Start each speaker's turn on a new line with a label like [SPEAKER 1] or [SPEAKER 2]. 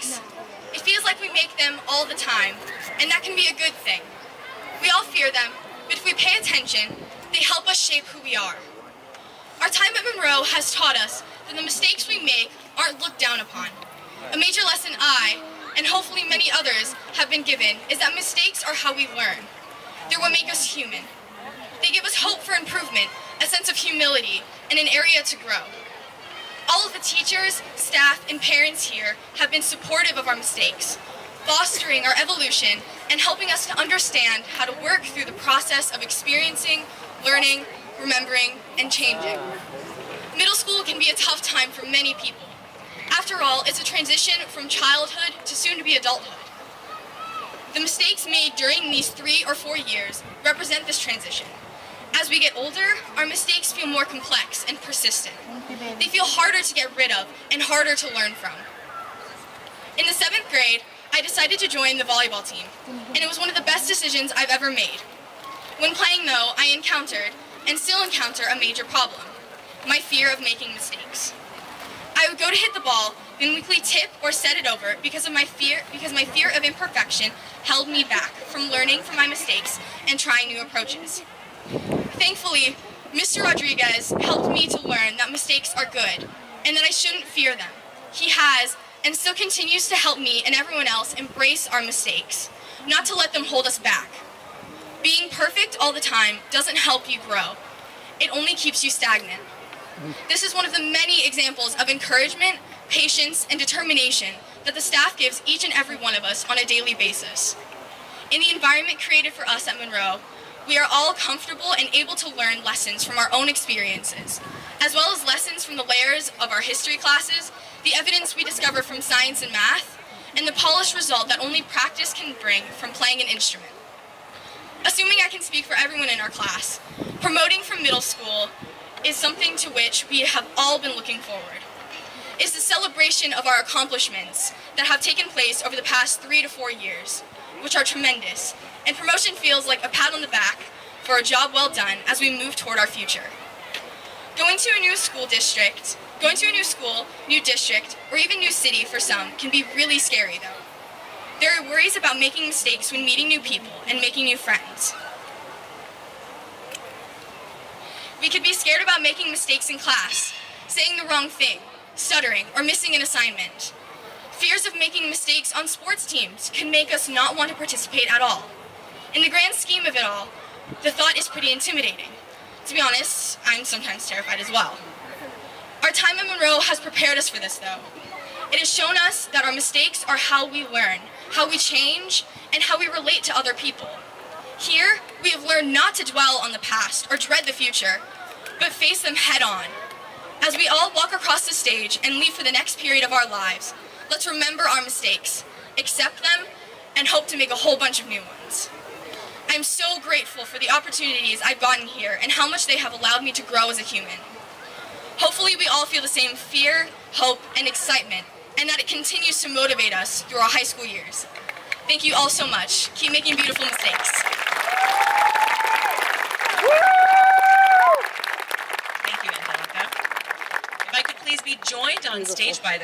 [SPEAKER 1] mistakes. It feels like we make them all the time, and that can be a good thing. We all fear them, but if we pay attention, they help us shape who we are. Our time at Monroe has taught us that the mistakes we make aren't looked down upon. A major lesson I, and hopefully many others, have been given is that mistakes are how we learn. They're what make us human. They give us hope for improvement, a sense of humility, and an area to grow. All of the teachers, staff, and parents here have been supportive of our mistakes, fostering our evolution and helping us to understand how to work through the process of experiencing, learning, remembering, and changing. Middle school can be a tough time for many people. After all, it's a transition from childhood to soon-to-be adulthood. The mistakes made during these 3 or 4 years represent this transition. As we get older, our mistakes feel more complex and persistent. They feel harder to get rid of and harder to learn from. In the 7th grade, I decided to join the volleyball team, and it was one of the best decisions I've ever made. When playing, though, I encountered, and still encounter, a major problem: my fear of making mistakes. I would go to hit the ball, then weakly tip or set it over because my fear of imperfection held me back from learning from my mistakes and trying new approaches. Thankfully, Mr. Rodriguez helped me to learn that mistakes are good and that I shouldn't fear them. He has and still continues to help me and everyone else embrace our mistakes, not to let them hold us back. Being perfect all the time doesn't help you grow. It only keeps you stagnant. This is one of the many examples of encouragement, patience, and determination that the staff gives each and every one of us on a daily basis. In the environment created for us at Monroe, we are all comfortable and able to learn lessons from our own experiences, as well as lessons from the layers of our history classes, the evidence we discover from science and math, and the polished result that only practice can bring from playing an instrument. Assuming I can speak for everyone in our class, promoting from middle school is something to which we have all been looking forward. It's the celebration of our accomplishments that have taken place over the past 3 to 4 years, which are tremendous, and promotion feels like a pat on the back for a job well done as we move toward our future. Going to a new school, new district, or even new city for some can be really scary though. There are worries about making mistakes when meeting new people and making new friends. We could be scared about making mistakes in class, saying the wrong thing, stuttering, or missing an assignment. Fears of making mistakes on sports teams can make us not want to participate at all. In the grand scheme of it all, the thought is pretty intimidating. To be honest, I'm sometimes terrified as well. Our time at Monroe has prepared us for this, though. It has shown us that our mistakes are how we learn, how we change, and how we relate to other people. Here, we have learned not to dwell on the past or dread the future, but face them head on. As we all walk across the stage and leave for the next period of our lives, let's remember our mistakes, accept them, and hope to make a whole bunch of new ones. I'm so grateful for the opportunities I've gotten here and how much they have allowed me to grow as a human. Hopefully we all feel the same fear, hope, and excitement, and that it continues to motivate us through our high school years. Thank you all so much. Keep making beautiful mistakes.
[SPEAKER 2] Thank you, Angelica. If I could please be joined on stage by the